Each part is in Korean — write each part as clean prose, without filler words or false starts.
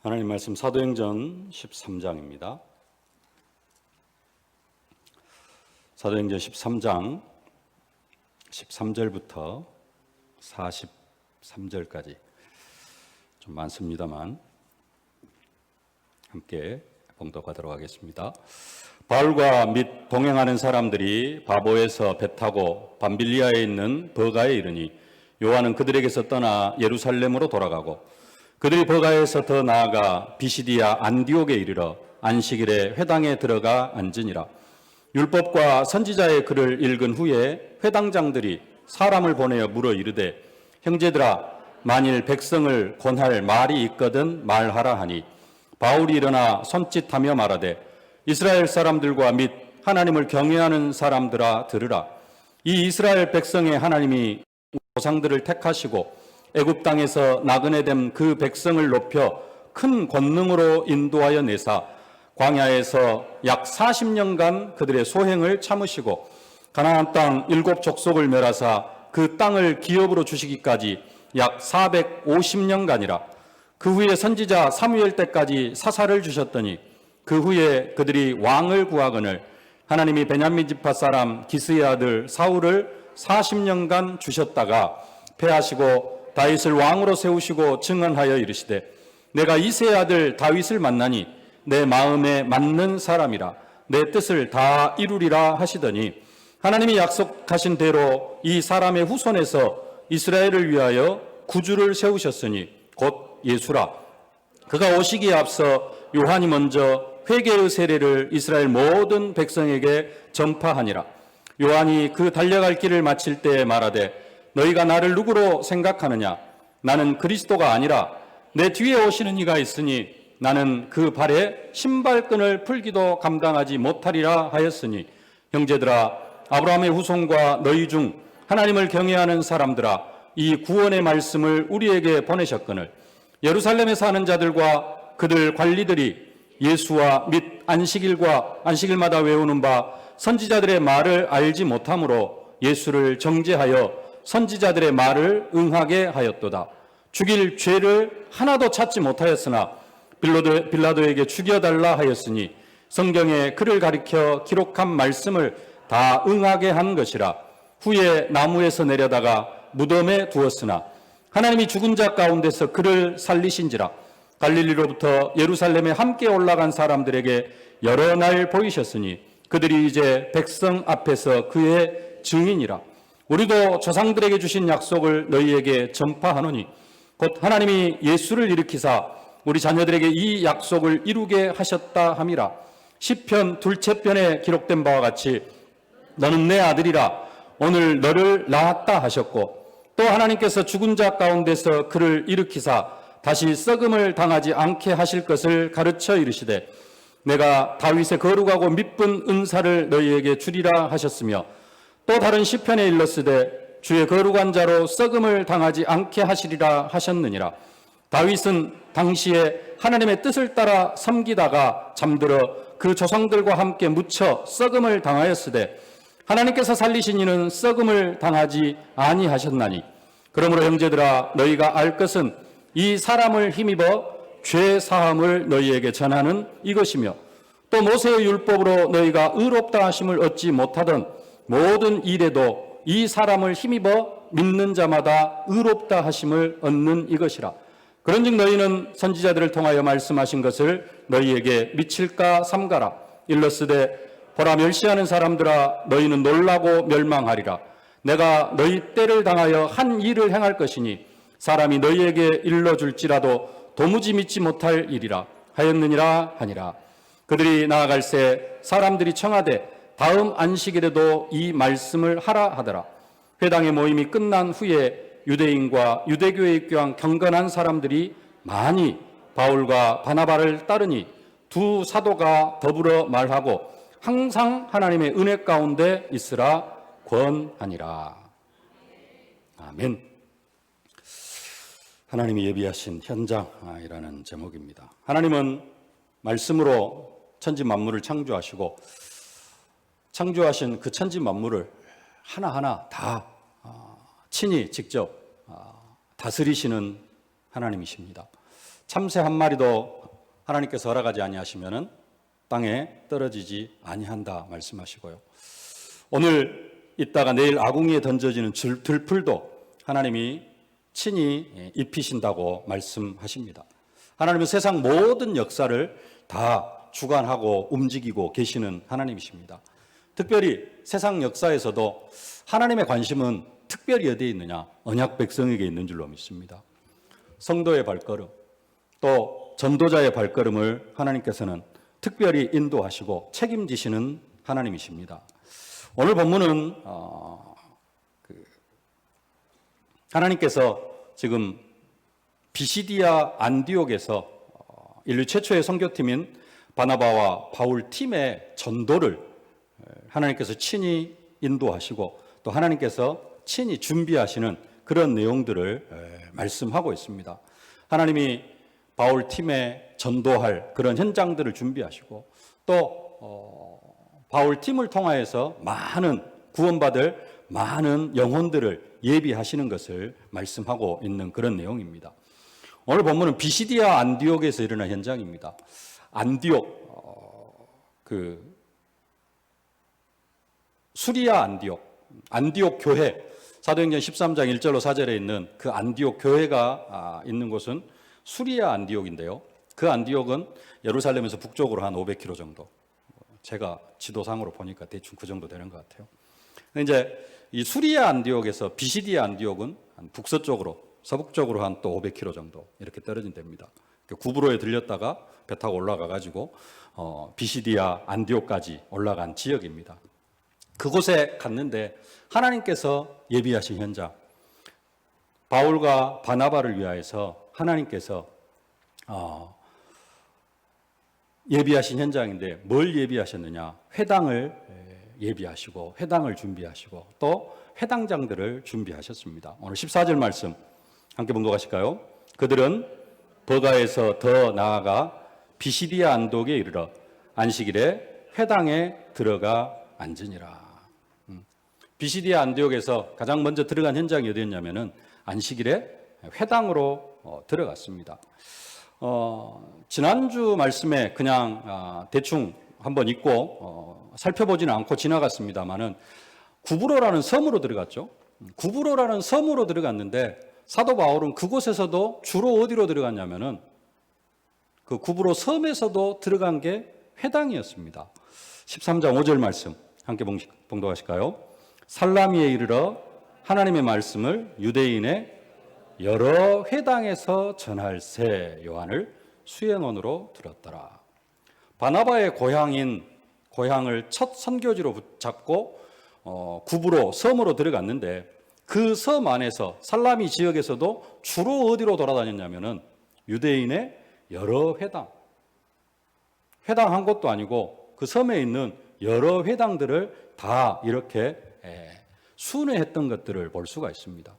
하나님 말씀 사도행전 13장입니다. 사도행전 13장 13절부터 43절까지 좀 많습니다만 함께 봉독하도록 하겠습니다. 바울과 및 동행하는 사람들이 바보에서 배 타고 밤빌리아에 있는 버가에 이르니 요한은 그들에게서 떠나 예루살렘으로 돌아가고 그들이 버가에서 더 나아가 비시디아 안디옥에 이르러 안식일에 회당에 들어가 앉으니라. 율법과 선지자의 글을 읽은 후에 회당장들이 사람을 보내어 물어 이르되 형제들아 만일 백성을 권할 말이 있거든 말하라 하니 바울이 일어나 손짓하며 말하되 이스라엘 사람들과 및 하나님을 경외하는 사람들아 들으라. 이 이스라엘 백성의 하나님이 조상들을 택하시고 애굽 땅에서 나그네 된 그 백성을 높여 큰 권능으로 인도하여 내사 광야에서 약 40년간 그들의 소행을 참으시고 가나안 땅 7족속을 멸하사 그 땅을 기업으로 주시기까지 약 450년간이라. 그 후에 선지자 사무엘 때까지 사사를 주셨더니 그 후에 그들이 왕을 구하거늘 하나님이 베냐민 지파 사람 기스의 아들 사울을 40년간 주셨다가 패하시고 다윗을 왕으로 세우시고 증언하여 이르시되 내가 이새의 아들 다윗을 만나니 내 마음에 맞는 사람이라 내 뜻을 다 이루리라 하시더니 하나님이 약속하신 대로 이 사람의 후손에서 이스라엘을 위하여 구주를 세우셨으니 곧 예수라. 그가 오시기에 앞서 요한이 먼저 회개의 세례를 이스라엘 모든 백성에게 전파하니라. 요한이 그 달려갈 길을 마칠 때에 말하되 너희가 나를 누구로 생각하느냐? 나는 그리스도가 아니라 내 뒤에 오시는 이가 있으니 나는 그 발에 신발끈을 풀기도 감당하지 못하리라 하였으니 형제들아 아브라함의 후손과 너희 중 하나님을 경외하는 사람들아 이 구원의 말씀을 우리에게 보내셨거늘 예루살렘에 사는 자들과 그들 관리들이 예수와 및 안식일마다 외우는 바 선지자들의 말을 알지 못함으로 예수를 정죄하여 선지자들의 말을 응하게 하였도다. 죽일 죄를 하나도 찾지 못하였으나 빌라도에게 죽여달라 하였으니 성경에 그를 가리켜 기록한 말씀을 다 응하게 한 것이라. 후에 나무에서 내려다가 무덤에 두었으나 하나님이 죽은 자 가운데서 그를 살리신지라. 갈릴리로부터 예루살렘에 함께 올라간 사람들에게 여러 날 보이셨으니 그들이 이제 백성 앞에서 그의 증인이라. 우리도 조상들에게 주신 약속을 너희에게 전파하노니 곧 하나님이 예수를 일으키사 우리 자녀들에게 이 약속을 이루게 하셨다 함이라. 시편 둘째 편에 기록된 바와 같이 너는 내 아들이라 오늘 너를 낳았다 하셨고 또 하나님께서 죽은 자 가운데서 그를 일으키사 다시 썩음을 당하지 않게 하실 것을 가르쳐 이르시되 내가 다윗의 거룩하고 미쁜 은사를 너희에게 주리라 하셨으며 또 다른 시편에 일렀으되 주의 거룩한 자로 썩음을 당하지 않게 하시리라 하셨느니라. 다윗은 당시에 하나님의 뜻을 따라 섬기다가 잠들어 그 조상들과 함께 묻혀 썩음을 당하였으되 하나님께서 살리신 이는 썩음을 당하지 아니하셨나니 그러므로 형제들아 너희가 알 것은 이 사람을 힘입어 죄 사함을 너희에게 전하는 이것이며 또 모세의 율법으로 너희가 의롭다 하심을 얻지 못하던 모든 일에도 이 사람을 힘입어 믿는 자마다 의롭다 하심을 얻는 이것이라. 그런즉 너희는 선지자들을 통하여 말씀하신 것을 너희에게 미칠까 삼가라. 일러스되 보라 멸시하는 사람들아 너희는 놀라고 멸망하리라. 내가 너희 때를 당하여 한 일을 행할 것이니 사람이 너희에게 일러줄지라도 도무지 믿지 못할 일이라 하였느니라 하니라. 그들이 나아갈새 사람들이 청하되 다음 안식일에도 이 말씀을 하라 하더라. 회당의 모임이 끝난 후에 유대인과 유대교에 입교한 경건한 사람들이 많이 바울과 바나바를 따르니 두 사도가 더불어 말하고 항상 하나님의 은혜 가운데 있으라 권하니라. 아멘. 하나님이 예비하신 현장이라는 제목입니다. 하나님은 말씀으로 천지 만물을 창조하시고 창조하신 그 천지 만물을 하나하나 다 친히 직접 다스리시는 하나님이십니다. 참새 한 마리도 하나님께서 허락하지 아니하시면은 땅에 떨어지지 아니한다 말씀하시고요. 오늘 있다가 내일 아궁이에 던져지는 들풀도 하나님이 친히 입히신다고 말씀하십니다. 하나님은 세상 모든 역사를 다 주관하고 움직이고 계시는 하나님이십니다. 특별히 세상 역사에서도 하나님의 관심은 특별히 어디에 있느냐? 언약 백성에게 있는 줄로 믿습니다. 성도의 발걸음, 또 전도자의 발걸음을 하나님께서는 특별히 인도하시고 책임지시는 하나님이십니다. 오늘 본문은 하나님께서 지금 비시디아 안디옥에서 인류 최초의 선교팀인 바나바와 바울 팀의 전도를 하나님께서 친히 인도하시고 또 하나님께서 친히 준비하시는 그런 내용들을 말씀하고 있습니다. 하나님이 바울 팀에 전도할 그런 현장들을 준비하시고 또 바울 팀을 통하여서 많은 구원받을 많은 영혼들을 예비하시는 것을 말씀하고 있는 그런 내용입니다. 오늘 본문은 비시디아 안디옥에서 일어난 현장입니다. 안디옥, 수리아 안디옥 교회, 사도행전 13장 1절로 4절에 있는 그 안디옥 교회가 있는 곳은 수리아 안디옥인데요. 그 안디옥은 예루살렘에서 북쪽으로 한 500km 정도. 제가 지도상으로 보니까 대충 그 정도 되는 것 같아요. 이제 이 수리아 안디옥에서 비시디아 안디옥은 한 북서쪽으로, 서북쪽으로 한 또 500km 정도 이렇게 떨어진 데입니다. 구브로에 들렸다가 배 타고 올라가 가지고 비시디아 안디옥까지 올라간 지역입니다. 그곳에 갔는데 하나님께서 예비하신 현장, 바울과 바나바를 위하여서 하나님께서 예비하신 현장인데 뭘 예비하셨느냐? 회당을 예비하시고 회당을 준비하시고 또 회당장들을 준비하셨습니다. 오늘 14절 말씀 함께 봉독하실까요? 그들은 버가에서 더 나아가 비시디아 안독에 이르러 안식일에 회당에 들어가 앉으니라. 비시디아 안디옥에서 가장 먼저 들어간 현장이 어디였냐면은 안식일에 회당으로 들어갔습니다. 지난주 말씀에 그냥 대충 한번 읽고 살펴보지는 않고 지나갔습니다만은 구브로라는 섬으로 들어갔죠. 구브로라는 섬으로 들어갔는데 사도 바울은 그곳에서도 주로 어디로 들어갔냐면은 그 구브로 섬에서도 들어간 게 회당이었습니다. 13장 5절 말씀 함께 봉독하실까요? 살라미에 이르러 하나님의 말씀을 유대인의 여러 회당에서 전할세 요한을 수행원으로 들었더라. 바나바의 고향을 첫 선교지로 붙잡고 구브로 섬으로 들어갔는데 그 섬 안에서 살라미 지역에서도 주로 어디로 돌아다녔냐면은 유대인의 여러 회당 한 곳도 아니고 그 섬에 있는 여러 회당들을 다 이렇게 순회했던 것들을 볼 수가 있습니다.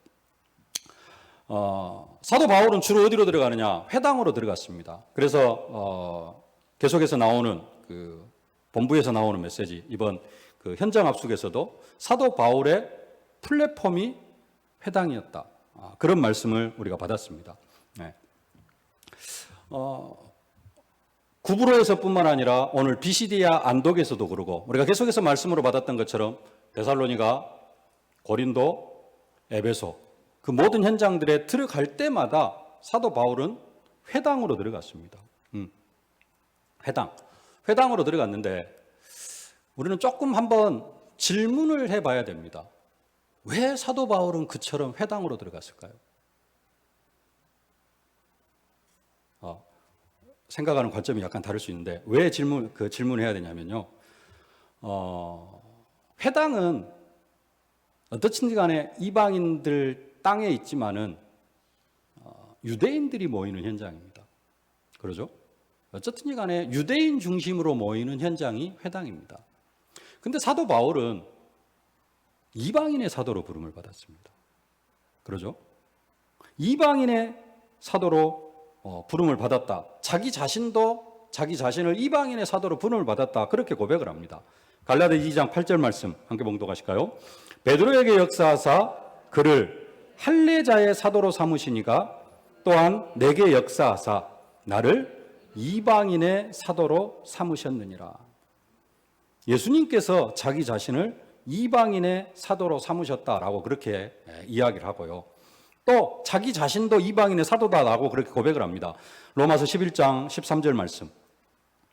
사도 바울은 주로 어디로 들어가느냐? 회당으로 들어갔습니다. 그래서 계속해서 나오는 그 본부에서 나오는 메시지, 이번 그 현장 압축에서도 사도 바울의 플랫폼이 회당이었다. 그런 말씀을 우리가 받았습니다. 네. 구브로에서뿐만 아니라 오늘 비시디아 안독에서도 그러고 우리가 계속해서 말씀으로 받았던 것처럼 데살로니가, 고린도, 에베소 그 모든 현장들에 들어갈 때마다 사도 바울은 회당으로 들어갔습니다. 회당으로 들어갔는데 우리는 조금 한번 질문을 해봐야 됩니다. 왜 사도 바울은 그처럼 회당으로 들어갔을까요? 생각하는 관점이 약간 다를 수 있는데 왜 질문해야 되냐면요. 회당은 어떻든지 간에 이방인들 땅에 있지만은 유대인들이 모이는 현장입니다. 그러죠? 어쨌든지 간에 유대인 중심으로 모이는 현장이 회당입니다. 근데 사도 바울은 이방인의 사도로 부름을 받았습니다. 그러죠? 이방인의 사도로 부름을 받았다. 자기 자신도 자기 자신을 이방인의 사도로 부름을 받았다. 그렇게 고백을 합니다. 갈라디아 2장 8절 말씀 함께 봉독하실까요? 베드로에게 역사하사 그를 할례자의 사도로 삼으시니가 또한 내게 역사하사 나를 이방인의 사도로 삼으셨느니라. 예수님께서 자기 자신을 이방인의 사도로 삼으셨다라고 그렇게 이야기를 하고요. 또 자기 자신도 이방인의 사도다라고 그렇게 고백을 합니다. 로마서 11장 13절 말씀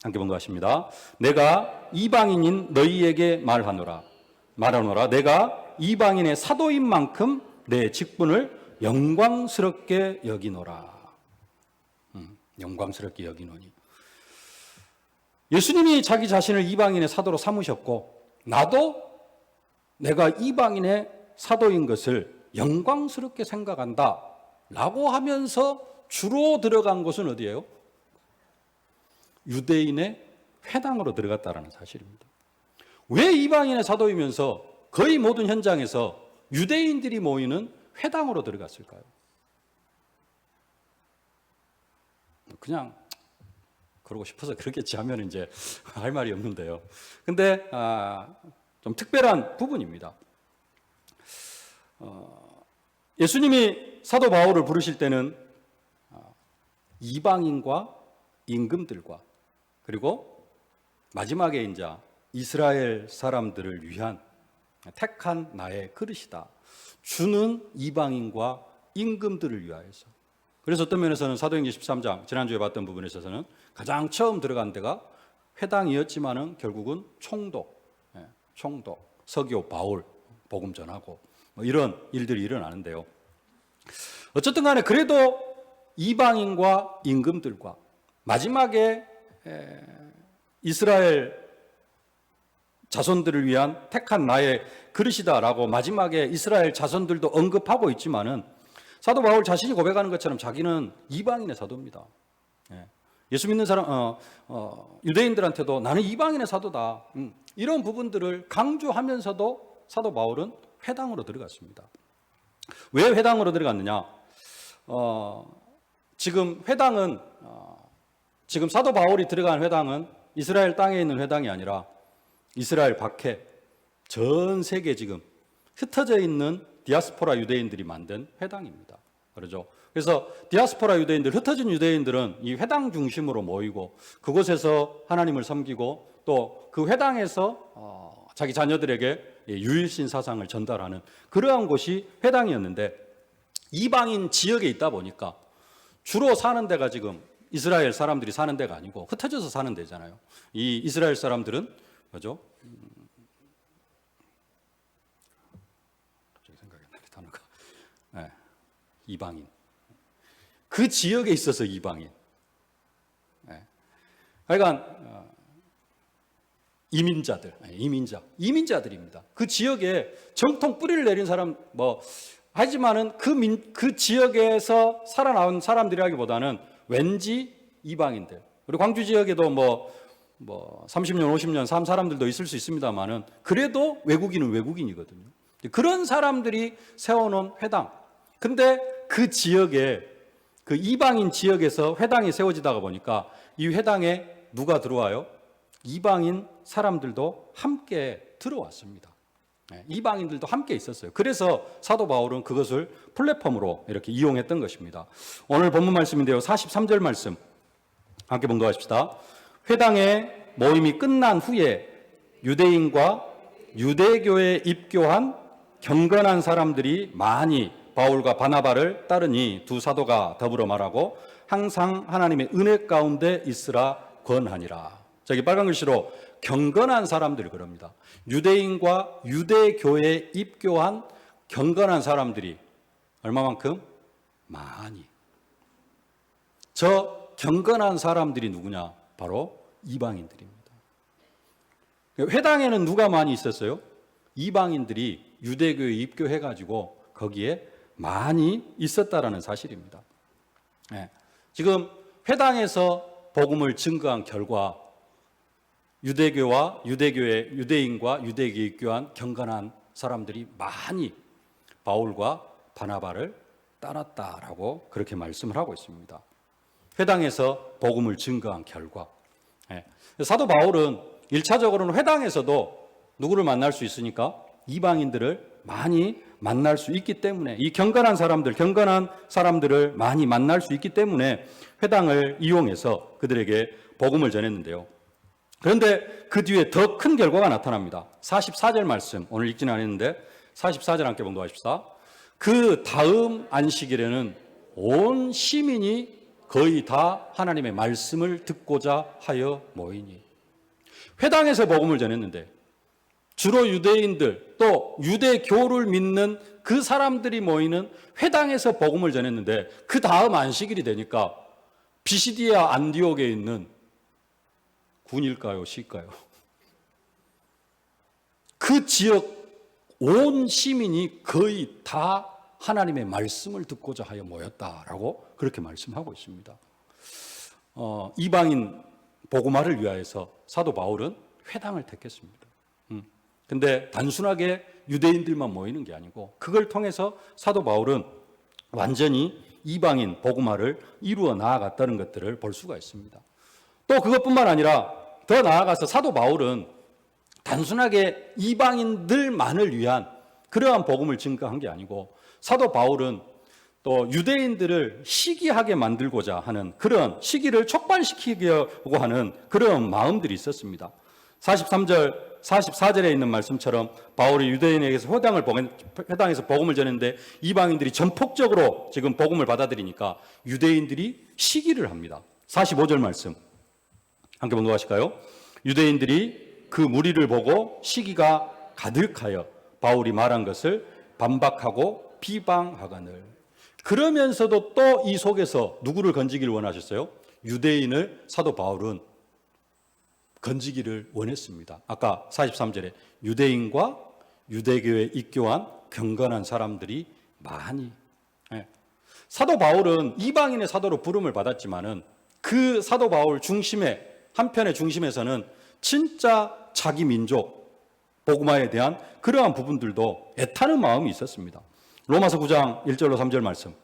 함께 본거하십니다. 내가 이방인인 너희에게 말하노라. 내가 이방인의 사도인 만큼 내 직분을 영광스럽게 여기노라. 영광스럽게 여기노니. 예수님이 자기 자신을 이방인의 사도로 삼으셨고 나도 내가 이방인의 사도인 것을 영광스럽게 생각한다 라고 하면서 주로 들어간 곳은 어디예요? 유대인의 회당으로 들어갔다라는 사실입니다. 왜 이방인의 사도이면서 거의 모든 현장에서 유대인들이 모이는 회당으로 들어갔을까요? 그냥 그러고 싶어서 그렇겠지 하면 이제 할 말이 없는데요. 근데 좀 특별한 부분입니다. 예수님이 사도 바울을 부르실 때는 이방인과 임금들과 그리고 마지막에 이제 이스라엘 사람들을 위한 택한 나의 그릇이다. 주는 이방인과 임금들을 위하여서. 그래서 어떤 면에서는 사도행전 13장 지난주에 봤던 부분에 있어서는 가장 처음 들어간 데가 회당이었지만은 결국은 총독, 서기오 바울 복음 전하고 뭐 이런 일들이 일어나는데요. 어쨌든 간에 그래도 이방인과 임금들과 마지막에 이스라엘 자손들을 위한 택한 나의 그릇이다라고 마지막에 이스라엘 자손들도 언급하고 있지만은 사도 바울 자신이 고백하는 것처럼 자기는 이방인의 사도입니다. 예수 믿는 사람, 유대인들한테도 나는 이방인의 사도다. 이런 부분들을 강조하면서도 사도 바울은 회당으로 들어갔습니다. 왜 회당으로 들어갔느냐? 지금 회당은, 지금 사도 바울이 들어간 회당은 이스라엘 땅에 있는 회당이 아니라 이스라엘 밖에 전 세계 지금 흩어져 있는 디아스포라 유대인들이 만든 회당입니다. 그렇죠? 그래서 디아스포라 유대인들, 흩어진 유대인들은 이 회당 중심으로 모이고 그곳에서 하나님을 섬기고 또 그 회당에서 자기 자녀들에게 유일신 사상을 전달하는 그러한 곳이 회당이었는데 이방인 지역에 있다 보니까 주로 사는 데가 지금 이스라엘 사람들이 사는 데가 아니고 흩어져서 사는 데잖아요. 이 이스라엘 사람들은 뭐죠? 갑자기 생각이 안 나네 단어가. 이방인. 그 지역에 있어서 이방인. 그러니까 이민자들입니다. 그 지역에 정통 뿌리를 내린 사람 하지만은 그 지역에서 살아나온 사람들이라기보다는 왠지 이방인들. 그리고 광주 지역에도 30년, 50년 산 사람들도 있을 수 있습니다만은 그래도 외국인은 외국인이거든요. 그런 사람들이 세워놓은 회당. 근데 그 지역에 그 이방인 지역에서 회당이 세워지다가 보니까 이 회당에 누가 들어와요? 이방인 사람들도 함께 들어왔습니다. 이방인들도 함께 있었어요. 그래서 사도 바울은 그것을 플랫폼으로 이렇게 이용했던 것입니다. 오늘 본문 말씀인데요. 43절 말씀 함께 본거하십시다. 회당의 모임이 끝난 후에 유대인과 유대교에 입교한 경건한 사람들이 많이 바울과 바나바를 따르니 두 사도가 더불어 말하고 항상 하나님의 은혜 가운데 있으라 권하니라. 저기 빨간 글씨로 경건한 사람들이 그럽니다. 유대인과 유대교에 입교한 경건한 사람들이 얼마만큼? 많이. 저 경건한 사람들이 누구냐? 바로 이방인들입니다. 회당에는 누가 많이 있었어요? 이방인들이 유대교에 입교해가지고 거기에 많이 있었다라는 사실입니다. 지금 회당에서 복음을 증거한 결과 유대인과 유대교에 입교한 경건한 사람들이 많이 바울과 바나바를 따랐다라고 그렇게 말씀을 하고 있습니다. 회당에서 복음을 증거한 결과. 사도 바울은 1차적으로는 회당에서도 누구를 만날 수 있으니까 이방인들을 많이 만날 수 있기 때문에, 이 경건한 사람들을 많이 만날 수 있기 때문에 회당을 이용해서 그들에게 복음을 전했는데요. 그런데 그 뒤에 더 큰 결과가 나타납니다. 44절 말씀, 오늘 읽지는 않았는데 44절 함께 봉독하십시다. 그 다음 안식일에는 온 시민이 거의 다 하나님의 말씀을 듣고자 하여 모이니. 회당에서 복음을 전했는데 주로 유대인들 또 유대교를 믿는 그 사람들이 모이는 회당에서 복음을 전했는데 그 다음 안식일이 되니까 비시디아 안디옥에 있는 군일까요? 시일까요? 그 지역 온 시민이 거의 다 하나님의 말씀을 듣고자 하여 모였다라고 그렇게 말씀하고 있습니다. 이방인 복음화를 위하여서 사도 바울은 회당을 택했습니다. 근데 단순하게 유대인들만 모이는 게 아니고 그걸 통해서 사도 바울은 완전히 이방인 복음화를 이루어 나아갔다는 것들을 볼 수가 있습니다. 또 그것뿐만 아니라 더 나아가서 사도 바울은 단순하게 이방인들만을 위한 그러한 복음을 증거한 게 아니고 사도 바울은 또 유대인들을 시기하게 만들고자 하는 그런 시기를 촉발시키려고 하는 그런 마음들이 있었습니다. 43절 44절에 있는 말씀처럼 바울이 유대인에게서 회당에서 복음을 전했는데 이방인들이 전폭적으로 지금 복음을 받아들이니까 유대인들이 시기를 합니다. 45절 말씀 함께 봉독하실까요? 유대인들이 그 무리를 보고 시기가 가득하여 바울이 말한 것을 반박하고 비방하거늘. 그러면서도 또 이 속에서 누구를 건지기를 원하셨어요? 유대인을 사도 바울은 건지기를 원했습니다. 아까 43절에 유대인과 유대교에 입교한 경건한 사람들이 많이. 사도 바울은 이방인의 사도로 부름을 받았지만은 그 사도 바울 중심에 한편의 중심에서는 진짜 자기 민족 복음화에 대한 그러한 부분들도 애타는 마음이 있었습니다. 로마서 9장 1절로 3절 말씀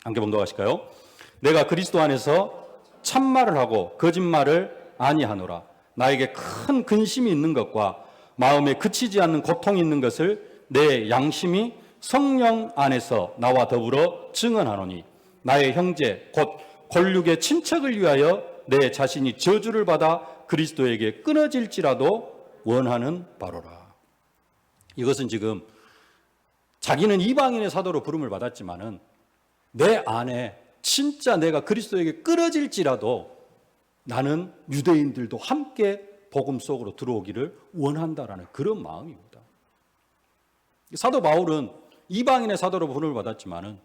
함께 봉독하실까요? 내가 그리스도 안에서 참말을 하고 거짓말을 아니하노라. 나에게 큰 근심이 있는 것과 마음에 그치지 않는 고통이 있는 것을 내 양심이 성령 안에서 나와 더불어 증언하노니 나의 형제 곧 골육의 친척을 위하여 내 자신이 저주를 받아 그리스도에게 끊어질지라도 원하는 바로라. 이것은 지금 자기는 이방인의 사도로 부름을 받았지만은 내 안에 진짜 내가 그리스도에게 끊어질지라도 나는 유대인들도 함께 복음 속으로 들어오기를 원한다라는 그런 마음입니다. 사도 바울은 이방인의 사도로 부름을 받았지만은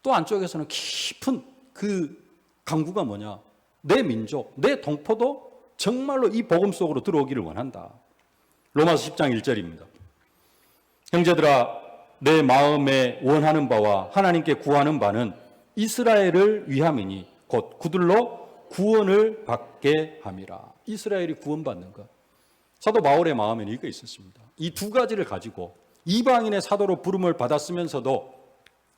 또 안쪽에서는 깊은 그 강구가 뭐냐? 내 민족, 내 동포도 정말로 이 복음 속으로 들어오기를 원한다. 로마서 10장 1절입니다. 형제들아, 내 마음에 원하는 바와 하나님께 구하는 바는 이스라엘을 위함이니 곧 그들로 구원을 받게 함이라. 이스라엘이 구원받는 것. 사도 바울의 마음에는 이거 있었습니다. 이 두 가지를 가지고 이방인의 사도로 부름을 받았으면서도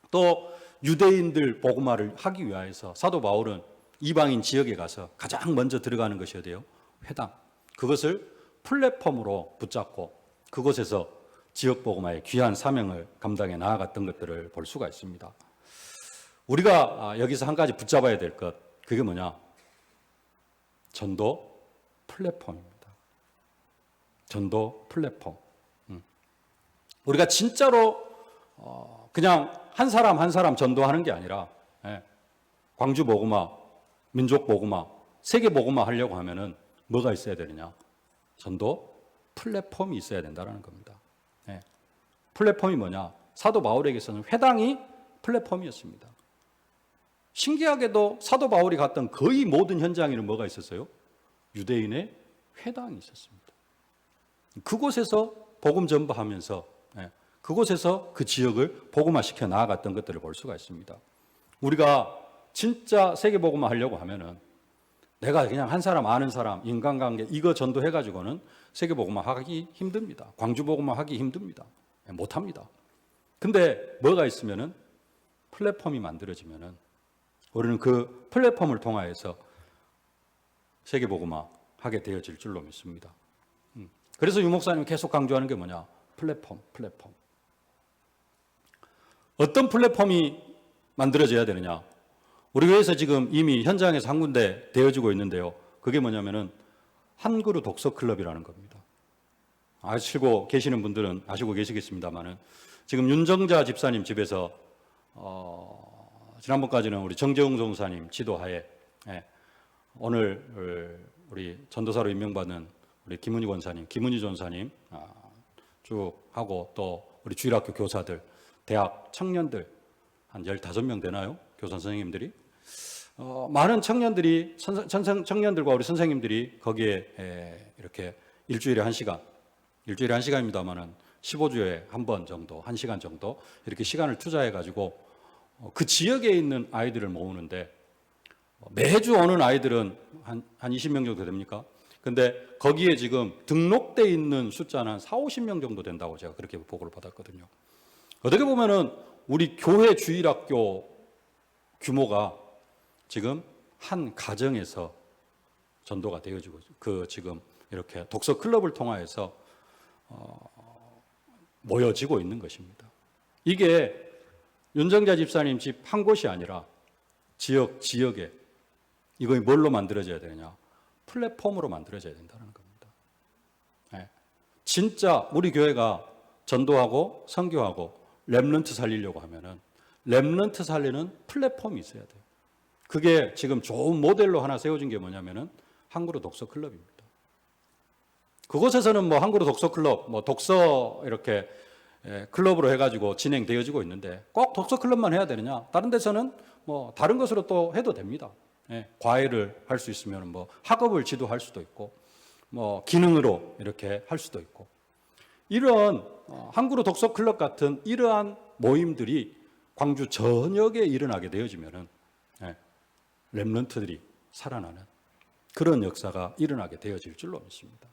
또 유대인들 복음화를 하기 위해서 사도 바울은 이방인 지역에 가서 가장 먼저 들어가는 것이어야 돼요. 회당. 그것을 플랫폼으로 붙잡고 그곳에서 지역 복음화의 귀한 사명을 감당해 나아갔던 것들을 볼 수가 있습니다. 우리가 여기서 한 가지 붙잡아야 될 것, 그게 뭐냐? 전도 플랫폼입니다. 전도 플랫폼. 우리가 진짜로 그냥 한 사람 한 사람 전도하는 게 아니라 광주 복음화, 민족 복음화, 세계 복음화 하려고 하면은 뭐가 있어야 되느냐? 전도 플랫폼이 있어야 된다는 겁니다. 플랫폼이 뭐냐? 사도 바울에게서는 회당이 플랫폼이었습니다. 신기하게도 사도 바울이 갔던 거의 모든 현장에는 뭐가 있었어요? 유대인의 회당이 있었습니다. 그곳에서 복음 전파하면서 그곳에서 그 지역을 복음화시켜 나아갔던 것들을 볼 수가 있습니다. 우리가 진짜 세계 복음화 하려고 하면은 내가 그냥 한 사람 아는 사람 인간관계 이거 전도해가지고는 세계 복음화 하기 힘듭니다. 광주 복음화 하기 힘듭니다. 못합니다. 근데 뭐가 있으면은 플랫폼이 만들어지면은 우리는 그 플랫폼을 통하여서 세계 복음화 하게 되어질 줄로 믿습니다. 그래서 유 목사님이 계속 강조하는 게 뭐냐? 플랫폼. 어떤 플랫폼이 만들어져야 되느냐? 우리 교회에서 지금 이미 현장에서 한 군데 되어지고 있는데요. 그게 뭐냐면은 한 그루 독서 클럽이라는 겁니다. 아시고 계시는 분들은 아시고 계시겠습니다만은 지금 윤정자 집사님 집에서 지난번까지는 우리 정재웅 전사님 지도하에 오늘 우리 전도사로 임명받은 우리 김은희 권사님, 김은희 전사님 쭉 하고 또 우리 주일학교 교사들, 대학 청년들 한 15명 되나요? 교사 선생님들이 많은 청년들이 청년들과 우리 선생님들이 거기에 이렇게 일주일에 1시간입니다만은 15주에 한 번 정도, 1시간 정도 이렇게 시간을 투자해 가지고 그 지역에 있는 아이들을 모으는데 매주 오는 아이들은 한 20명 정도 됩니까? 근데 거기에 지금 등록돼 있는 숫자는 한 40~50명 정도 된다고 제가 그렇게 보고를 받았거든요. 어떻게 보면은 우리 교회 주일학교 규모가 지금 한 가정에서 전도가 되어지고 그 지금 이렇게 독서 클럽을 통하여서 모여지고 있는 것입니다. 이게 윤정자 집사님 집 한 곳이 아니라 지역에 이거 뭘로 만들어져야 되느냐? 플랫폼으로 만들어져야 된다는 겁니다. 네. 진짜 우리 교회가 전도하고 선교하고 렘넌트 살리려고 하면은 렘넌트 살리는 플랫폼이 있어야 돼요. 그게 지금 좋은 모델로 하나 세워진 게 뭐냐면은 한 그루 독서 클럽입니다. 그곳에서는 뭐 한 그루 독서 클럽, 뭐 독서 이렇게 클럽으로 해가지고 진행되어지고 있는데 꼭 독서 클럽만 해야 되느냐? 다른 데서는 뭐 다른 것으로 또 해도 됩니다. 과외를 할 수 있으면 뭐 학업을 지도할 수도 있고 뭐 기능으로 이렇게 할 수도 있고 이런 한 그루 독서 클럽 같은 이러한 모임들이 광주 전역에 일어나게 되어지면은 렘넌트들이 살아나는 그런 역사가 일어나게 되어질 줄로 믿습니다.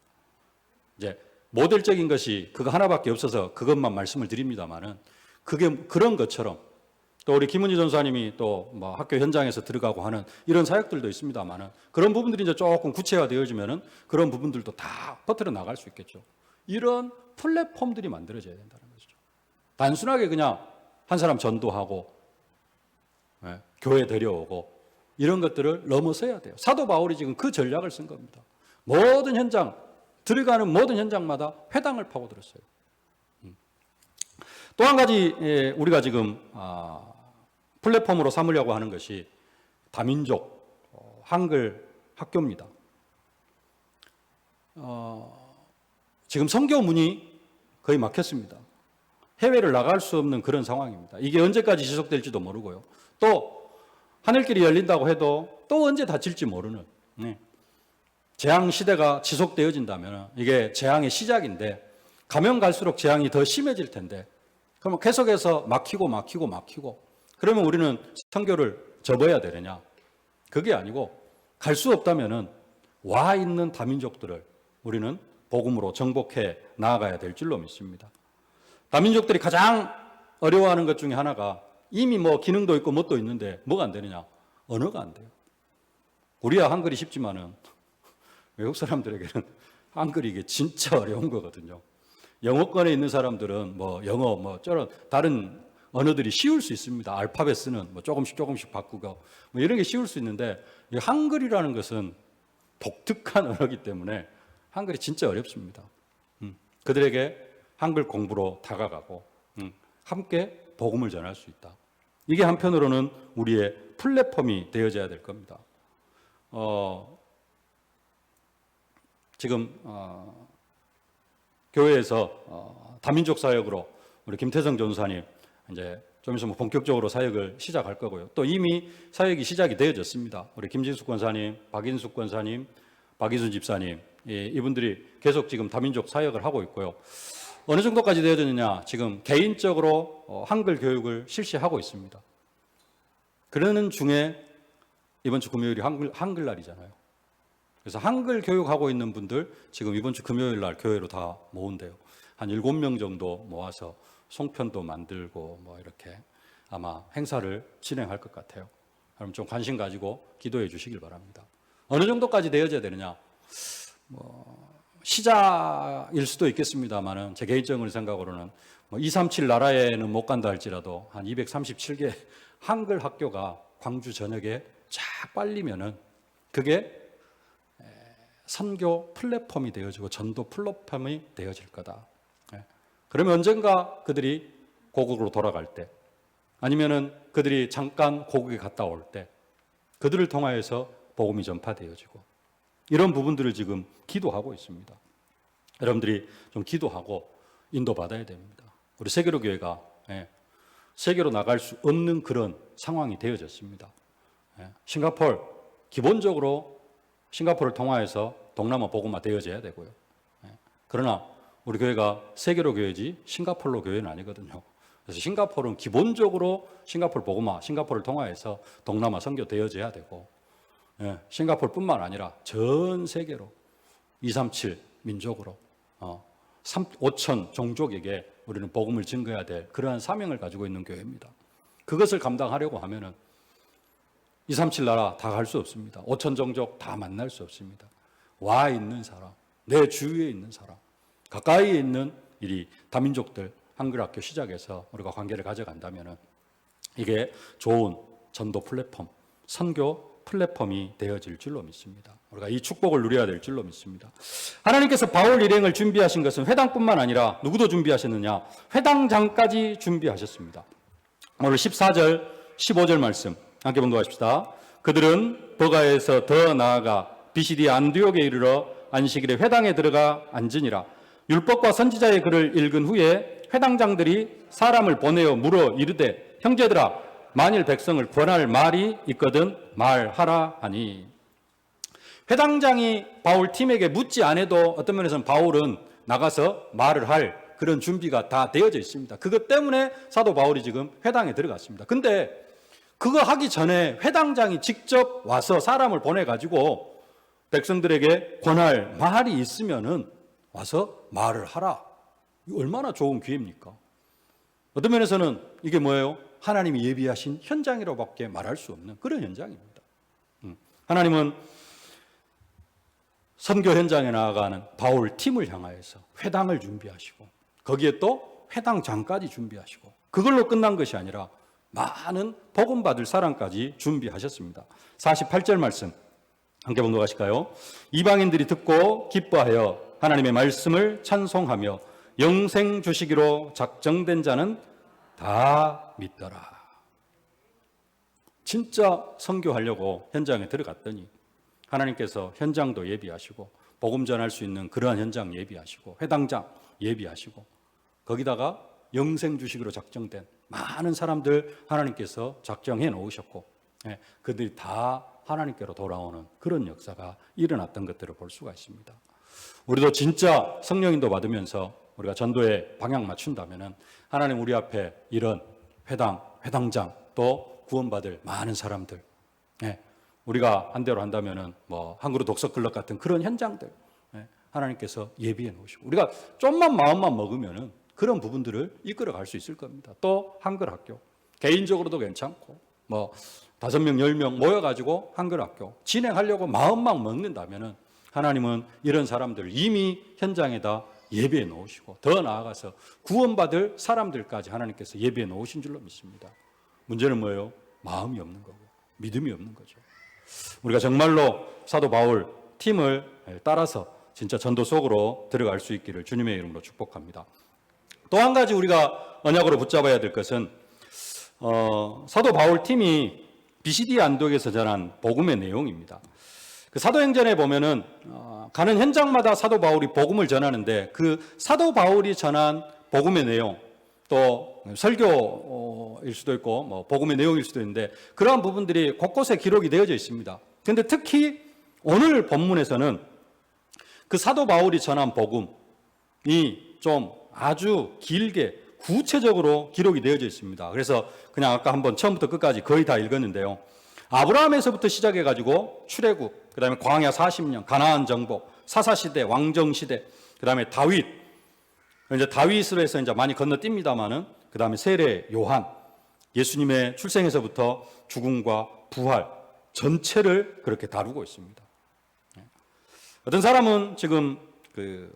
이제 모델적인 것이 그거 하나밖에 없어서 그것만 말씀을 드립니다만은 그게 그런 것처럼 또 우리 김은희 전사님이 또 뭐 학교 현장에서 들어가고 하는 이런 사역들도 있습니다만은 그런 부분들이 이제 조금 구체화되어지면은 그런 부분들도 다 퍼뜨려 나갈 수 있겠죠. 이런 플랫폼들이 만들어져야 된다는 것이죠. 단순하게 그냥 한 사람 전도하고 교회 데려오고 이런 것들을 넘어서야 돼요. 사도 바울이 지금 그 전략을 쓴 겁니다. 모든 현장, 들어가는 모든 현장마다 회당을 파고들었어요. 또 한 가지 우리가 지금 플랫폼으로 삼으려고 하는 것이 다민족 한글 학교입니다. 지금 선교 문이 거의 막혔습니다. 해외를 나갈 수 없는 그런 상황입니다. 이게 언제까지 지속될지도 모르고요. 또 하늘길이 열린다고 해도 또 언제 닫힐지 모르는 재앙 시대가 지속되어진다면 이게 재앙의 시작인데 가면 갈수록 재앙이 더 심해질 텐데 그러면 계속해서 막히고 그러면 우리는 선교를 접어야 되느냐? 그게 아니고 갈 수 없다면은 와 있는 다민족들을 우리는 복음으로 정복해 나아가야 될 줄로 믿습니다. 다민족들이 가장 어려워하는 것 중에 하나가 이미 뭐 기능도 있고 뭣도 있는데 뭐가 안 되느냐? 언어가 안 돼요. 우리야 한글이 쉽지만은 외국 사람들에게는 한글이 이게 진짜 어려운 거거든요. 영어권에 있는 사람들은 뭐 영어 뭐 저런 다른 언어들이 쉬울 수 있습니다. 알파벳 쓰는 뭐 조금씩 바꾸고 뭐 이런 게 쉬울 수 있는데 이 한글이라는 것은 독특한 언어이기 때문에 한글이 진짜 어렵습니다. 그들에게 한글 공부로 다가가고 함께 복음을 전할 수 있다. 이게 한편으로는 우리의 플랫폼이 되어져야 될 겁니다. 지금 교회에서 다민족 사역으로 우리 김태성 전사님 이제 좀 있으면 본격적으로 사역을 시작할 거고요. 또 이미 사역이 시작이 되어졌습니다. 우리 김진숙 권사님, 박인숙 권사님, 박이순 집사님 이분들이 계속 지금 다민족 사역을 하고 있고요. 어느 정도까지 되어졌느냐? 지금 개인적으로 한글 교육을 실시하고 있습니다. 그러는 중에 이번 주 금요일이 한글날이잖아요. 그래서 한글 교육하고 있는 분들 지금 이번 주 금요일 날 교회로 다 모은대요. 한 7명 정도 모아서 송편도 만들고 뭐 이렇게 아마 행사를 진행할 것 같아요. 그럼 좀 관심 가지고 기도해 주시길 바랍니다. 어느 정도까지 되어져야 되느냐? 시작일 수도 있겠습니다만은 제 개인적인 생각으로는 뭐 237 나라에는 못 간다 할지라도 한 237개 한글 학교가 광주 전역에 쫙 빨리면은 그게 선교 플랫폼이 되어지고 전도 플랫폼이 되어질 거다. 그러면 언젠가 그들이 고국으로 돌아갈 때, 아니면은 그들이 잠깐 고국에 갔다 올 때, 그들을 통하여서 복음이 전파되어지고, 이런 부분들을 지금 기도하고 있습니다. 여러분들이 좀 기도하고 인도받아야 됩니다. 우리 세계로 교회가 세계로 나갈 수 없는 그런 상황이 되어졌습니다. 싱가포르, 기본적으로 싱가포르를 통하여서 동남아 복음화 되어져야 되고요. 그러나 우리 교회가 세계로 교회지 싱가포르로 교회는 아니거든요. 그래서 싱가포르는 기본적으로 싱가포르 복음화, 싱가포르를 통하여서 동남아 선교 되어져야 되고, 싱가포르뿐만 아니라 전 세계로 237 민족으로 5천 종족에게 우리는 복음을 증거해야 될 그러한 사명을 가지고 있는 교회입니다. 그것을 감당하려고 하면은 237 나라 다 갈 수 없습니다. 5천 종족 다 만날 수 없습니다. 와 있는 사람, 내 주위에 있는 사람, 가까이에 있는 이 다민족들 한글학교 시작해서 우리가 관계를 가져간다면은 이게 좋은 전도 플랫폼, 선교 플랫폼이 되어질 줄로 믿습니다. 우리가 이 축복을 누려야 될 줄로 믿습니다. 하나님께서 바울 일행을 준비하신 것은 회당뿐만 아니라 누구도 준비하셨느냐? 회당장까지 준비하셨습니다. 오늘 14절, 15절 말씀 함께 봉독하십시다. 그들은 버가에서 더 나아가 비시디 안디옥에 이르러 안식일에 회당에 들어가 앉으니라. 율법과 선지자의 글을 읽은 후에 회당장들이 사람을 보내어 물어 이르되 형제들아 만일 백성을 권할 말이 있거든 말하라 하니. 회당장이 바울 팀에게 묻지 않아도 어떤 면에서는 바울은 나가서 말을 할 그런 준비가 다 되어져 있습니다. 그것 때문에 사도 바울이 지금 회당에 들어갔습니다. 근데 그거 하기 전에 회당장이 직접 와서 사람을 보내가지고 백성들에게 권할 말이 있으면은 와서 말을 하라. 얼마나 좋은 기회입니까? 어떤 면에서는 이게 뭐예요? 하나님이 예비하신 현장이라고밖에 말할 수 없는 그런 현장입니다. 하나님은 선교 현장에 나아가는 바울 팀을 향하여서 회당을 준비하시고 거기에 또 회당장까지 준비하시고 그걸로 끝난 것이 아니라 많은 복음 받을 사람까지 준비하셨습니다. 48절 말씀 함께 봉독하실까요? 이방인들이 듣고 기뻐하여 하나님의 말씀을 찬송하며 영생 주시기로 작정된 자는 다 믿더라. 진짜 선교하려고 현장에 들어갔더니 하나님께서 현장도 예비하시고 복음 전할 수 있는 그러한 현장 예비하시고 회당장 예비하시고 거기다가 영생 주시기로 작정된 많은 사람들 하나님께서 작정해 놓으셨고 그들이 다 하나님께로 돌아오는 그런 역사가 일어났던 것들을 볼 수가 있습니다. 우리도 진짜 성령인도 받으면서 우리가 전도에 방향 맞춘다면은 하나님 우리 앞에 이런 회당, 회당장 또 구원받을 많은 사람들, 우리가 한 대로 한다면은 뭐 한그룹 독서 클럽 같은 그런 현장들 하나님께서 예비해 놓으시고 우리가 좀만 마음만 먹으면은 그런 부분들을 이끌어 갈 수 있을 겁니다. 또 한글 학교 개인적으로도 괜찮고 뭐 5명, 10명 모여가지고 한글 학교 진행하려고 마음만 먹는다면은 하나님은 이런 사람들 이미 현장에다 예비해 놓으시고 더 나아가서 구원받을 사람들까지 하나님께서 예비해 놓으신 줄로 믿습니다. 문제는 뭐예요? 마음이 없는 거고 믿음이 없는 거죠. 우리가 정말로 사도 바울 팀을 따라서 진짜 전도 속으로 들어갈 수 있기를 주님의 이름으로 축복합니다. 또 한 가지 우리가 언약으로 붙잡아야 될 것은 사도 바울 팀이 비시디 안독에서 전한 복음의 내용입니다. 그 사도행전에 보면은 가는 현장마다 사도 바울이 복음을 전하는데 그 사도 바울이 전한 복음의 내용 또 설교일 수도 있고 뭐 복음의 내용일 수도 있는데 그러한 부분들이 곳곳에 기록이 되어져 있습니다. 그런데 특히 오늘 본문에서는 그 사도 바울이 전한 복음이 좀 아주 길게 구체적으로 기록이 되어져 있습니다. 그래서 그냥 아까 한번 처음부터 끝까지 거의 다 읽었는데요. 아브라함에서부터 시작해가지고 출애굽, 그 다음에 광야 40년, 가나안 정복, 사사시대, 왕정시대, 그 다음에 다윗, 이제 다윗으로 해서 이제 많이 건너뜁니다만은 그 다음에 세례 요한, 예수님의 출생에서부터 죽음과 부활 전체를 그렇게 다루고 있습니다. 어떤 사람은 지금 그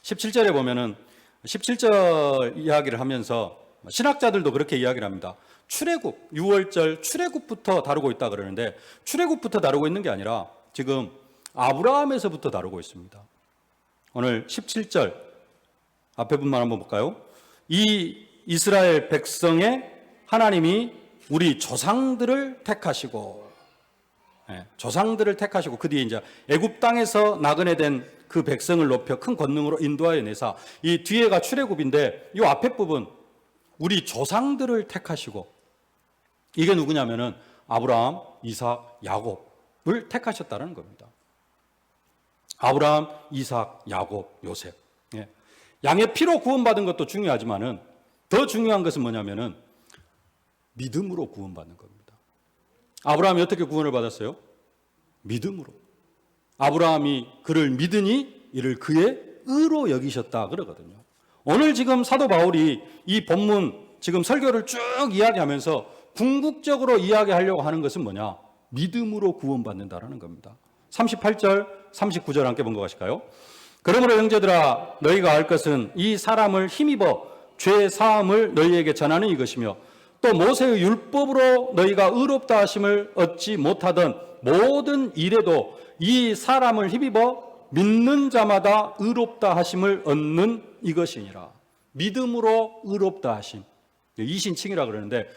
17절에 보면은 17절 이야기를 하면서 신학자들도 그렇게 이야기를 합니다. 출애굽, 6월절 출애굽부터 다루고 있다 그러는데 출애굽부터 다루고 있는 게 아니라 지금 아브라함에서부터 다루고 있습니다. 오늘 17절 앞에 분만 한번 볼까요? 이 이스라엘 백성의 하나님이 우리 조상들을 택하시고, 조상들을 택하시고 그 뒤에 이제 애굽 땅에서 나그네 된 그 백성을 높여 큰 권능으로 인도하여 내사, 이 뒤에가 출애굽인데 이 앞에 부분 우리 조상들을 택하시고, 이게 누구냐면은 아브라함, 이삭, 야곱을 택하셨다는 겁니다. 아브라함, 이삭, 야곱, 요셉. 양의 피로 구원받은 것도 중요하지만은 더 중요한 것은 뭐냐면은 믿음으로 구원받는 겁니다. 아브라함이 어떻게 구원을 받았어요? 믿음으로. 아브라함이 그를 믿으니 이를 그의 의로 여기셨다 그러거든요. 오늘 지금 사도 바울이 이 본문 지금 설교를 쭉 이야기하면서 궁극적으로 이야기하려고 하는 것은 뭐냐? 믿음으로 구원받는다라는 겁니다. 38절, 39절 함께 본거 가실까요? 그러므로 형제들아 너희가 알 것은 이 사람을 힘입어 죄 사함을 너희에게 전하는 이것이며 또 모세의 율법으로 너희가 의롭다 하심을 얻지 못하던 모든 일에도 이 사람을 힘입어 믿는 자마다 의롭다 하심을 얻는 이것이니라. 믿음으로 의롭다 하심. 이신칭이라 그러는데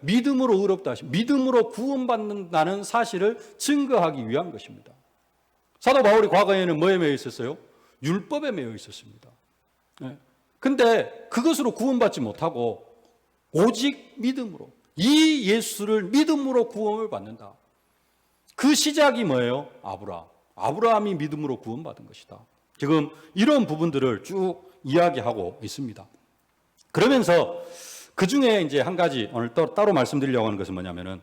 믿음으로 의롭다 하심, 믿음으로 구원받는다는 사실을 증거하기 위한 것입니다. 사도 바울이 과거에는 뭐에 매여 있었어요? 율법에 매여 있었습니다. 근데 그것으로 구원받지 못하고 오직 믿음으로, 이 예수를 믿음으로 구원을 받는다. 그 시작이 뭐예요? 아브라함이 믿음으로 구원받은 것이다. 지금 이런 부분들을 쭉 이야기하고 있습니다. 그러면서 그 중에 이제 한 가지 오늘 따로 말씀드리려고 하는 것은 뭐냐면은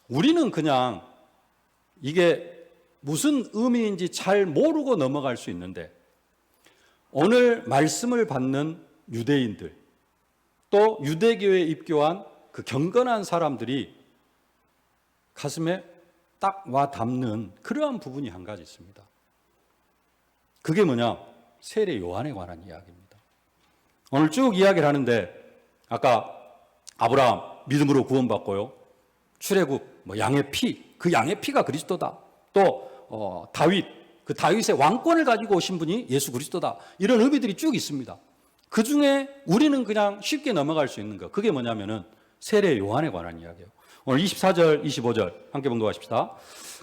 우리는 그냥 이게 무슨 의미인지 잘 모르고 넘어갈 수 있는데 오늘 말씀을 받는 유대인들 또 유대교에 입교한 그 경건한 사람들이 가슴에 딱 와 닿는 그러한 부분이 한 가지 있습니다. 그게 뭐냐? 세례 요한에 관한 이야기입니다. 오늘 쭉 이야기를 하는데 아까 아브라함 믿음으로 구원받고요. 출애굽 양의 피, 그 양의 피가 그리스도다. 또 다윗, 그 다윗의 왕권을 가지고 오신 분이 예수 그리스도다. 이런 의미들이 쭉 있습니다. 그 중에 우리는 그냥 쉽게 넘어갈 수 있는 것, 그게 뭐냐면은 세례 요한에 관한 이야기예요. 오늘 24절, 25절 함께 봉독하십시다.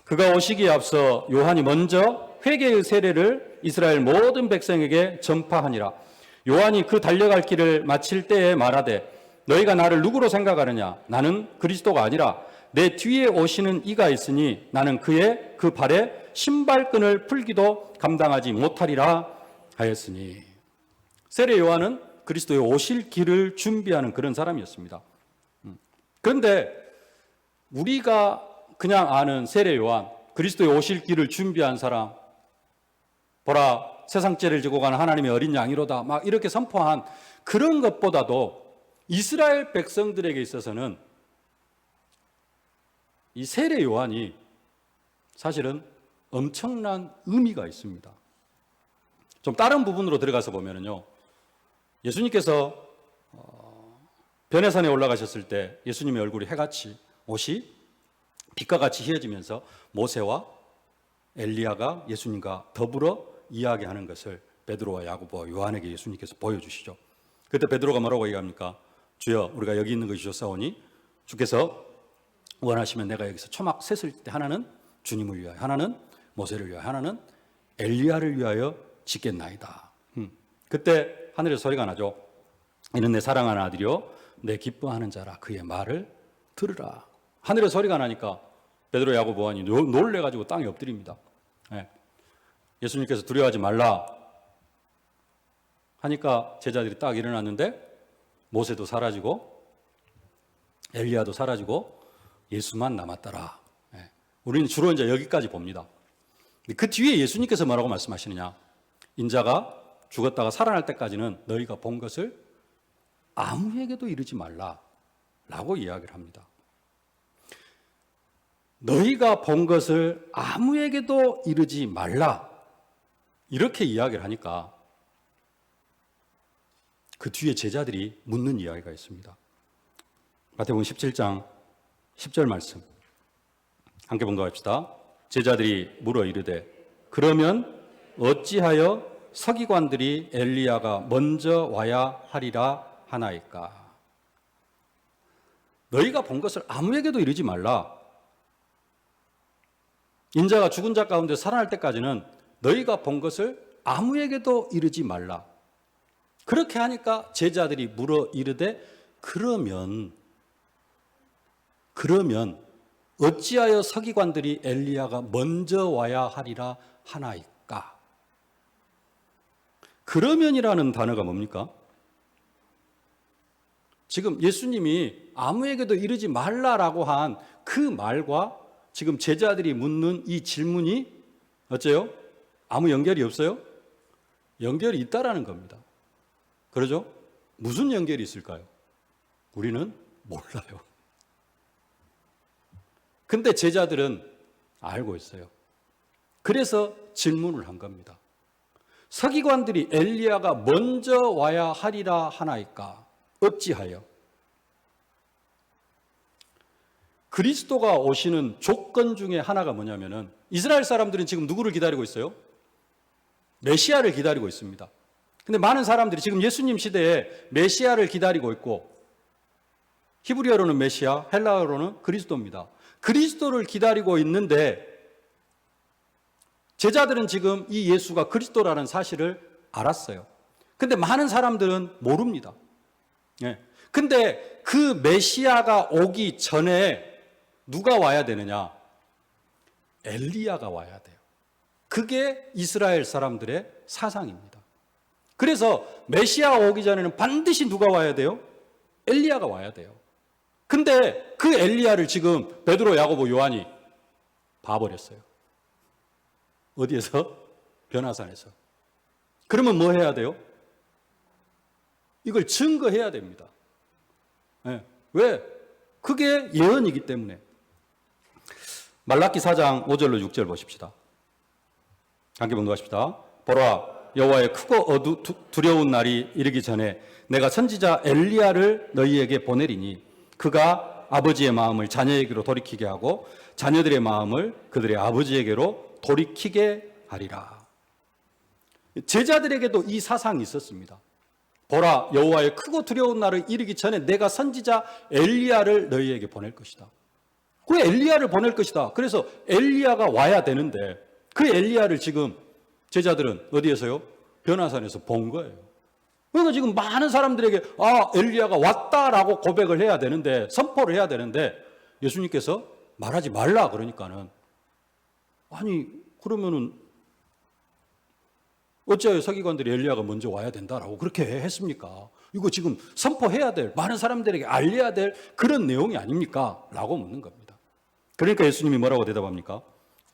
그가 오시기에 앞서 요한이 먼저 회개의 세례를 이스라엘 모든 백성에게 전파하니라. 요한이 그 달려갈 길을 마칠 때에 말하되 너희가 나를 누구로 생각하느냐? 나는 그리스도가 아니라 내 뒤에 오시는 이가 있으니 나는 그의 그 발에 신발끈을 풀기도 감당하지 못하리라 하였으니. 세례 요한은 그리스도의 오실 길을 준비하는 그런 사람이었습니다. 그런데 우리가 그냥 아는 세례 요한, 그리스도의 오실 길을 준비한 사람, 보라 세상 죄를 지고 가는 하나님의 어린 양이로다 막 이렇게 선포한 그런 것보다도 이스라엘 백성들에게 있어서는 이 세례 요한이 사실은 엄청난 의미가 있습니다. 좀 다른 부분으로 들어가서 보면은요, 예수님께서 변해산에 올라가셨을 때 예수님의 얼굴이 해같이, 옷이 빛과 같이 희어지면서 모세와 엘리야가 예수님과 더불어 이야기하는 것을 베드로와 야고보와 요한에게 예수님께서 보여주시죠. 그때 베드로가 뭐라고 얘기합니까? 주여, 우리가 여기 있는 것이 좋사오니 주께서 원하시면 내가 여기서 초막 셋을 때 하나는 주님을 위하여, 하나는 모세를 위하여, 하나는 엘리야를 위하여 짓겠나이다. 그때 하늘에서 소리가 나죠. 이는 내 사랑하는 아들이요 내 기뻐하는 자라, 그의 말을 들으라. 하늘에 소리가 나니까 베드로, 야고보, 요한이 놀래가지고 땅에 엎드립니다. 예수님께서 두려워하지 말라 하니까 제자들이 딱 일어났는데 모세도 사라지고 엘리야도 사라지고 예수만 남았더라. 우리는 주로 이제 여기까지 봅니다. 그 뒤에 예수님께서 뭐라고 말씀하시느냐? 인자가 죽었다가 살아날 때까지는 너희가 본 것을 아무에게도 이르지 말라라고 이야기를 합니다. 너희가 본 것을 아무에게도 이르지 말라 이렇게 이야기를 하니까 그 뒤에 제자들이 묻는 이야기가 있습니다. 마태복음 17장 10절 말씀 함께 봉독합시다. 제자들이 물어 이르되 그러면 어찌하여 서기관들이 엘리야가 먼저 와야 하리라 하나이까? 너희가 본 것을 아무에게도 이르지 말라. 인자가 죽은 자 가운데 살아날 때까지는 너희가 본 것을 아무에게도 이르지 말라. 그렇게 하니까 제자들이 물어 이르되 그러면 어찌하여 서기관들이 엘리야가 먼저 와야 하리라 하나이까? 그러면이라는 단어가 뭡니까? 지금 예수님이 아무에게도 이르지 말라라고 한 그 말과 지금 제자들이 묻는 이 질문이 어째요? 아무 연결이 없어요? 연결이 있다라는 겁니다. 그러죠? 무슨 연결이 있을까요? 우리는 몰라요. 근데 제자들은 알고 있어요. 그래서 질문을 한 겁니다. 서기관들이 엘리야가 먼저 와야 하리라 하나이까? 어찌하여? 그리스도가 오시는 조건 중에 하나가 뭐냐면은 이스라엘 사람들은 지금 누구를 기다리고 있어요? 메시아를 기다리고 있습니다. 근데 많은 사람들이 지금 예수님 시대에 메시아를 기다리고 있고 히브리어로는 메시아, 헬라어로는 그리스도입니다. 그리스도를 기다리고 있는데 제자들은 지금 이 예수가 그리스도라는 사실을 알았어요. 근데 많은 사람들은 모릅니다. 예. 근데 그 메시아가 오기 전에 누가 와야 되느냐? 엘리야가 와야 돼요. 그게 이스라엘 사람들의 사상입니다. 그래서 메시아가 오기 전에는 반드시 누가 와야 돼요? 엘리야가 와야 돼요. 근데 그 엘리야를 지금 베드로, 야고보, 요한이 봐버렸어요. 어디에서? 변화산에서. 그러면 뭐 해야 돼요? 이걸 증거해야 됩니다. 네. 왜? 그게 예언이기 때문에. 말라기 4장 5절로 6절 보십시다. 함께 봉독하십시다. 보라, 여호와의 크고 두려운 날이 이르기 전에 내가 선지자 엘리야를 너희에게 보내리니 그가 아버지의 마음을 자녀에게로 돌이키게 하고 자녀들의 마음을 그들의 아버지에게로 돌이키게 하리라. 제자들에게도 이 사상이 있었습니다. 보라, 여호와의 크고 두려운 날을 이르기 전에 내가 선지자 엘리야를 너희에게 보낼 것이다. 그 엘리야를 보낼 것이다. 그래서 엘리야가 와야 되는데 그 엘리야를 지금 제자들은 어디에서요? 변화산에서 본 거예요. 그러니까 지금 많은 사람들에게 엘리야가 왔다라고 고백을 해야 되는데, 선포를 해야 되는데 예수님께서 말하지 말라 그러니까는 아니 그러면은 어찌하여 서기관들이 엘리야가 먼저 와야 된다라고 그렇게 했습니까? 이거 지금 선포해야 될, 많은 사람들에게 알려야 될 그런 내용이 아닙니까? 라고 묻는 겁니다. 그러니까 예수님이 뭐라고 대답합니까?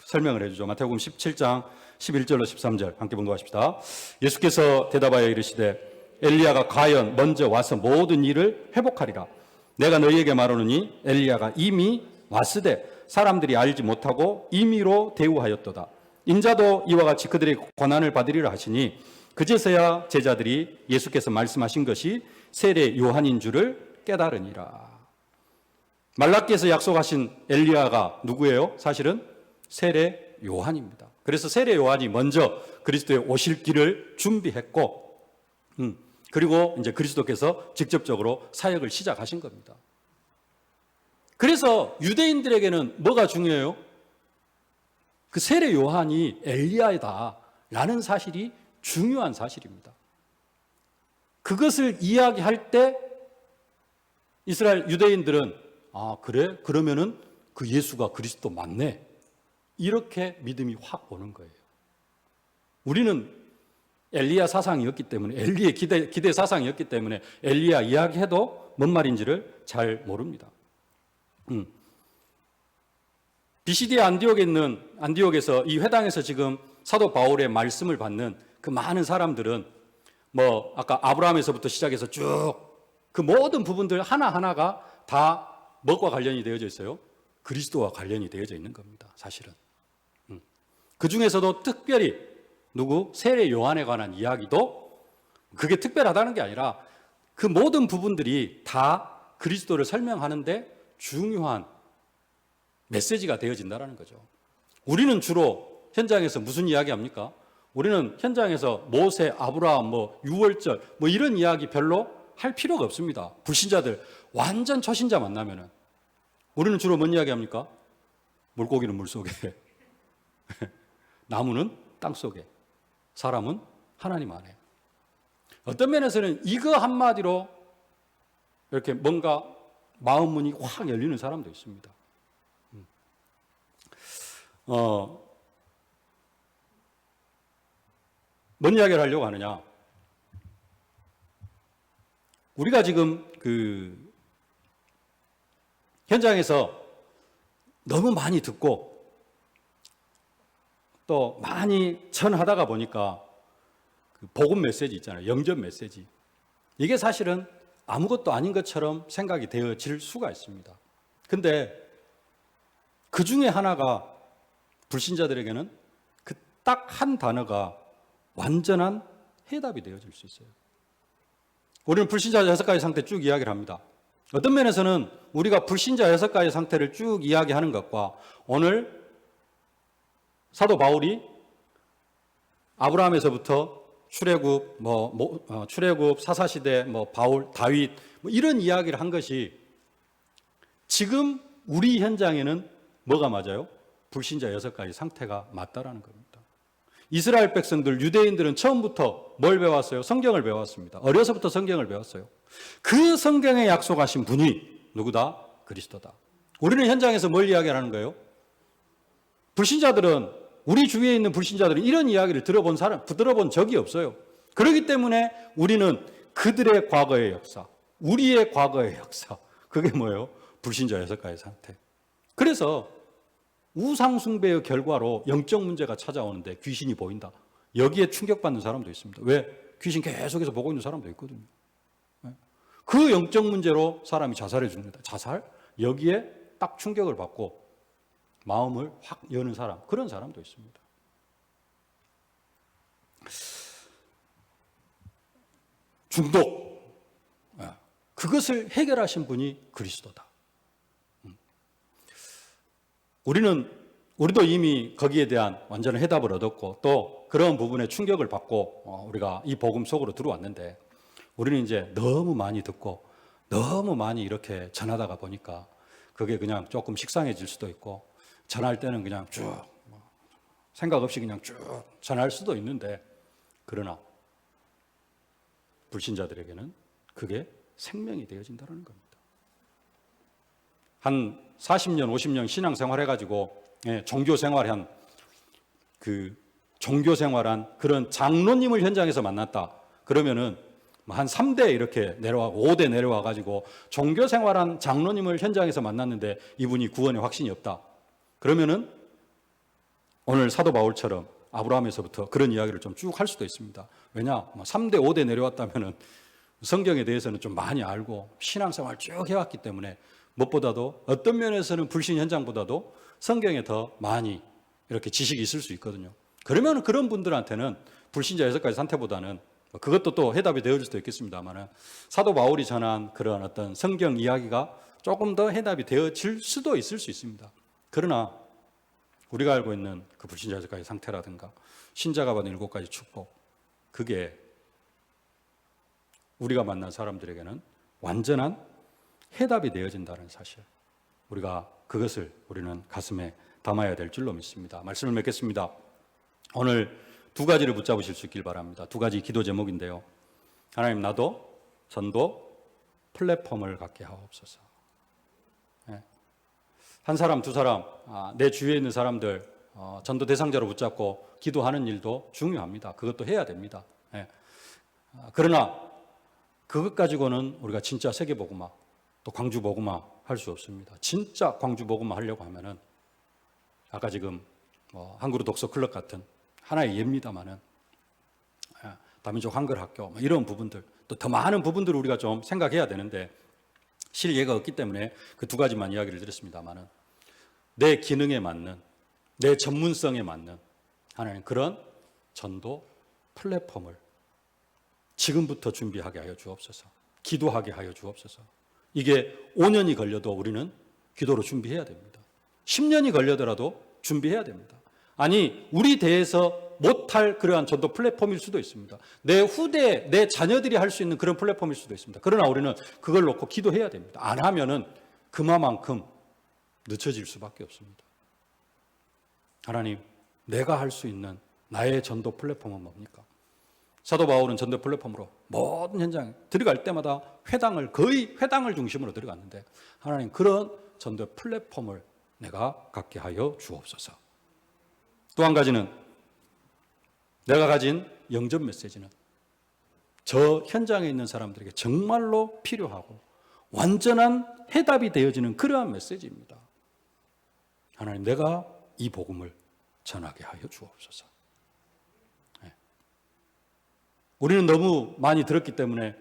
설명을 해주죠. 마태복음 17장 11절로 13절 함께 봉독하십시다. 예수께서 대답하여 이르시되 엘리야가 과연 먼저 와서 모든 일을 회복하리라. 내가 너희에게 말하노니 엘리야가 이미 왔으되 사람들이 알지 못하고 임의로 대우하였도다. 인자도 이와 같이 그들의 고난을 받으리라 하시니 그제서야 제자들이 예수께서 말씀하신 것이 세례 요한인 줄을 깨달으니라. 말라기에서 약속하신 엘리야가 누구예요? 사실은 세례 요한입니다. 그래서 세례 요한이 먼저 그리스도의 오실 길을 준비했고, 그리고 이제 그리스도께서 직접적으로 사역을 시작하신 겁니다. 그래서 유대인들에게는 뭐가 중요해요? 그 세례 요한이 엘리야다라는 사실이 중요한 사실입니다. 그것을 이야기할 때 이스라엘 유대인들은 그래? 그러면은 그 예수가 그리스도 맞네. 이렇게 믿음이 확 오는 거예요. 우리는 엘리야 사상이었기 때문에, 엘리의 기대 사상이었기 때문에 엘리야 이야기해도 뭔 말인지를 잘 모릅니다. 비시디아 안디옥에서 이 회당에서 지금 사도 바울의 말씀을 받는 그 많은 사람들은 아까 아브라함에서부터 시작해서 쭉 그 모든 부분들 하나하나가 다 뭐과 관련이 되어져 있어요? 그리스도와 관련이 되어져 있는 겁니다. 사실은. 그 중에서도 특별히 세례 요한에 관한 이야기도 그게 특별하다는 게 아니라 그 모든 부분들이 다 그리스도를 설명하는데 중요한 메시지가 되어진다는 거죠. 우리는 주로 현장에서 무슨 이야기 합니까? 우리는 현장에서 모세, 아브라함, 유월절 이런 이야기 별로 할 필요가 없습니다. 불신자들 완전 초신자 만나면은 우리는 주로 뭔 이야기 합니까? 물고기는 물속에, 나무는 땅속에, 사람은 하나님 안에. 어떤 면에서는 이거 한마디로 이렇게 뭔가 마음 문이 확 열리는 사람도 있습니다. 뭔 이야기를 하려고 하느냐? 우리가 지금 현장에서 너무 많이 듣고 또 많이 전하다가 보니까 복음 메시지 있잖아요. 영접 메시지. 이게 사실은 아무것도 아닌 것처럼 생각이 되어질 수가 있습니다. 근데 그 중에 하나가 불신자들에게는 그 딱 한 단어가 완전한 해답이 되어질 수 있어요. 우리는 불신자 6가지 상태 쭉 이야기를 합니다. 어떤 면에서는 우리가 불신자 6가지 상태를 쭉 이야기하는 것과 오늘 사도 바울이 아브라함에서부터 출애굽, 출애굽, 사사시대, 바울, 다윗 이런 이야기를 한 것이 지금 우리 현장에는 뭐가 맞아요? 불신자 6가지 상태가 맞다라는 겁니다. 이스라엘 백성들, 유대인들은 처음부터 뭘 배웠어요? 성경을 배웠습니다. 어려서부터 성경을 배웠어요. 그 성경에 약속하신 분이 누구다? 그리스도다. 우리는 현장에서 뭘 이야기하는 거예요? 불신자들은, 우리 주위에 있는 불신자들은 이런 이야기를 들어본 적이 없어요. 그렇기 때문에 우리는 그들의 과거의 역사, 우리의 과거의 역사, 그게 뭐예요? 불신자 6가지 상태. 그래서 우상숭배의 결과로 영적 문제가 찾아오는데 귀신이 보인다. 여기에 충격받는 사람도 있습니다. 왜? 귀신 계속해서 보고 있는 사람도 있거든요. 그 영적 문제로 사람이 자살해 줍니다. 자살? 여기에 딱 충격을 받고 마음을 확 여는 사람, 그런 사람도 있습니다. 중독, 그것을 해결하신 분이 그리스도다. 우리도 이미 거기에 대한 완전한 해답을 얻었고 또 그런 부분에 충격을 받고 우리가 이 복음 속으로 들어왔는데 우리는 이제 너무 많이 듣고 너무 많이 이렇게 전하다가 보니까 그게 그냥 조금 식상해질 수도 있고 전할 때는 그냥 쭉 생각 없이 그냥 쭉 전할 수도 있는데 그러나 불신자들에게는 그게 생명이 되어진다는 겁니다. 한 40년, 50년 신앙생활 해가지고 종교생활한 그런 장로님을 현장에서 만났다. 그러면은 한 3대 이렇게 내려와고 5대 내려와가지고 종교생활한 장로님을 현장에서 만났는데 이분이 구원의 확신이 없다. 그러면은 오늘 사도 바울처럼 아브라함에서부터 그런 이야기를 좀 쭉 할 수도 있습니다. 왜냐? 3대, 5대 내려왔다면은 성경에 대해서는 좀 많이 알고 신앙생활 쭉 해왔기 때문에 무엇보다도 어떤 면에서는 불신 현장보다도 성경에 더 많이 이렇게 지식이 있을 수 있거든요. 그러면 그런 분들한테는 불신자 6가지 상태보다는 그것도 또 해답이 되어질 수도 있겠습니다만 사도 바울이 전한 그런 어떤 성경 이야기가 조금 더 해답이 되어질 수도 있을 수 있습니다. 그러나 우리가 알고 있는 그 불신자 6가지 상태라든가 신자가 받은 7가지 축복, 그게 우리가 만난 사람들에게는 완전한 해답이 되어진다는 사실, 우리가 그것을 우리는 가슴에 담아야 될 줄로 믿습니다. 말씀을 맺겠습니다. 오늘 2가지를 붙잡으실 수 있길 바랍니다. 2가지 기도 제목인데요. 하나님, 나도 전도 플랫폼을 갖게 하옵소서. 한 사람, 2사람, 내 주위에 있는 사람들 전도 대상자로 붙잡고 기도하는 일도 중요합니다. 그것도 해야 됩니다. 그러나 그것 가지고는 우리가 진짜 세계복음화 또 광주복음화 할 수 없습니다. 진짜 광주복음화 하려고 하면은 아까 지금 한그루 독서클럽 같은 하나의 예입니다만은 다민족 한글학교 이런 부분들 또 더 많은 부분들을 우리가 좀 생각해야 되는데 실예가 없기 때문에 그 2가지만 이야기를 드렸습니다만은 내 기능에 맞는 내 전문성에 맞는 하나님 그런 전도 플랫폼을 지금부터 준비하게 하여 주옵소서. 기도하게 하여 주옵소서. 이게 5년이 걸려도 우리는 기도로 준비해야 됩니다. 10년이 걸려더라도 준비해야 됩니다. 아니, 우리 대에서 못할 그러한 전도 플랫폼일 수도 있습니다. 내 후대, 내 자녀들이 할 수 있는 그런 플랫폼일 수도 있습니다. 그러나 우리는 그걸 놓고 기도해야 됩니다. 안 하면은 그만큼 늦춰질 수밖에 없습니다. 하나님, 내가 할 수 있는 나의 전도 플랫폼은 뭡니까? 사도 바울은 전도 플랫폼으로 모든 현장에 들어갈 때마다 거의 회당을 중심으로 들어갔는데, 하나님, 그런 전도 플랫폼을 내가 갖게 하여 주옵소서. 또 한 가지는, 내가 가진 영접 메시지는 저 현장에 있는 사람들에게 정말로 필요하고 완전한 해답이 되어지는 그러한 메시지입니다. 하나님, 내가 이 복음을 전하게 하여 주옵소서. 우리는 너무 많이 들었기 때문에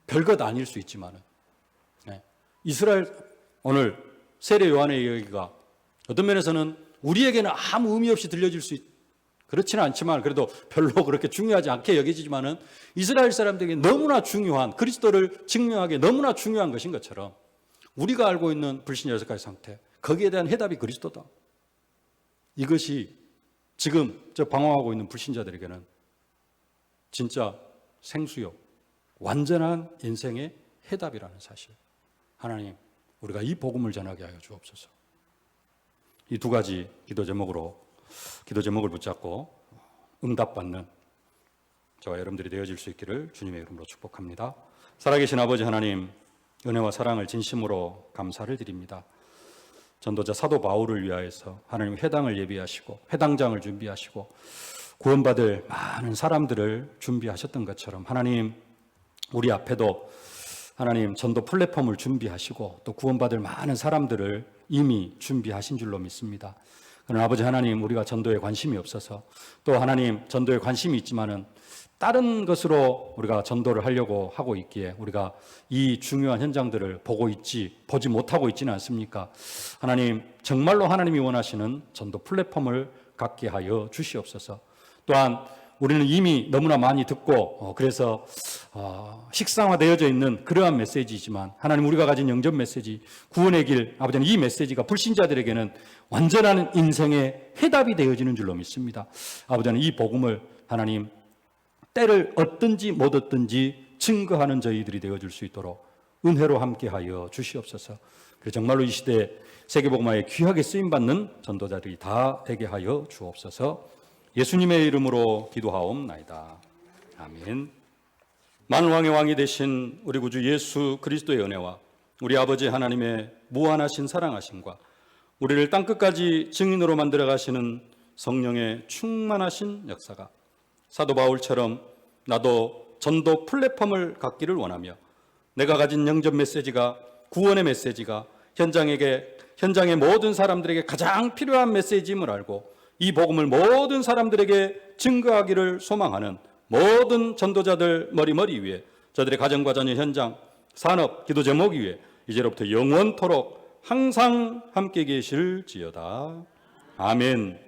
별것 아닐 수 있지만, 이스라엘 오늘 세례 요한의 이야기가 어떤 면에서는 우리에게는 아무 의미 없이 들려질 수 그렇지는 않지만, 그래도 별로 그렇게 중요하지 않게 여겨지지만은 이스라엘 사람들에게 너무나 중요한, 그리스도를 증명하기에 너무나 중요한 것인 것처럼 우리가 알고 있는 불신 6가지 상태, 거기에 대한 해답이 그리스도다. 이것이 지금 저 방황하고 있는 불신자들에게는 진짜 생수요, 완전한 인생의 해답이라는 사실. 하나님, 우리가 이 복음을 전하게 하여 주옵소서. 이 두 가지 기도 제목을 붙잡고 응답받는 저와 여러분들이 되어질 수 있기를 주님의 이름으로 축복합니다. 살아계신 아버지 하나님, 은혜와 사랑을 진심으로 감사를 드립니다. 전도자 사도 바울을 위하여서 하나님 회당을 예비하시고 회당장을 준비하시고 구원받을 많은 사람들을 준비하셨던 것처럼, 하나님, 우리 앞에도 하나님 전도 플랫폼을 준비하시고 또 구원받을 많은 사람들을 이미 준비하신 줄로 믿습니다. 그러나 아버지 하나님, 우리가 전도에 관심이 없어서, 또 하나님 전도에 관심이 있지만은 다른 것으로 우리가 전도를 하려고 하고 있기에 우리가 이 중요한 현장들을 보지 못하고 있지는 않습니까? 하나님, 정말로 하나님이 원하시는 전도 플랫폼을 갖게 하여 주시옵소서. 또한 우리는 이미 너무나 많이 듣고 그래서 식상화되어져 있는 그러한 메시지이지만, 하나님, 우리가 가진 영접 메시지, 구원의 길, 아버지는 이 메시지가 불신자들에게는 완전한 인생의 해답이 되어지는 줄로 믿습니다. 아버지는 이 복음을 하나님, 때를 얻든지 못 얻든지 증거하는 저희들이 되어줄 수 있도록 은혜로 함께하여 주시옵소서. 그래서 정말로 이 시대에 세계복음화에 귀하게 쓰임받는 전도자들이 다 되게 하여 주옵소서. 예수님의 이름으로 기도하옵나이다. 아멘. 만왕의 왕이 되신 우리 구주 예수 그리스도의 은혜와 우리 아버지 하나님의 무한하신 사랑하심과 우리를 땅끝까지 증인으로 만들어 가시는 성령의 충만하신 역사가 사도 바울처럼 나도 전도 플랫폼을 갖기를 원하며, 내가 가진 영접 메시지가, 구원의 메시지가 현장의 모든 사람들에게 가장 필요한 메시지임을 알고 이 복음을 모든 사람들에게 증거하기를 소망하는 모든 전도자들 머리 위에, 저들의 가정과 자녀, 현장, 산업, 기도 제목 위에 이제로부터 영원토록 항상 함께 계실지어다. 아멘.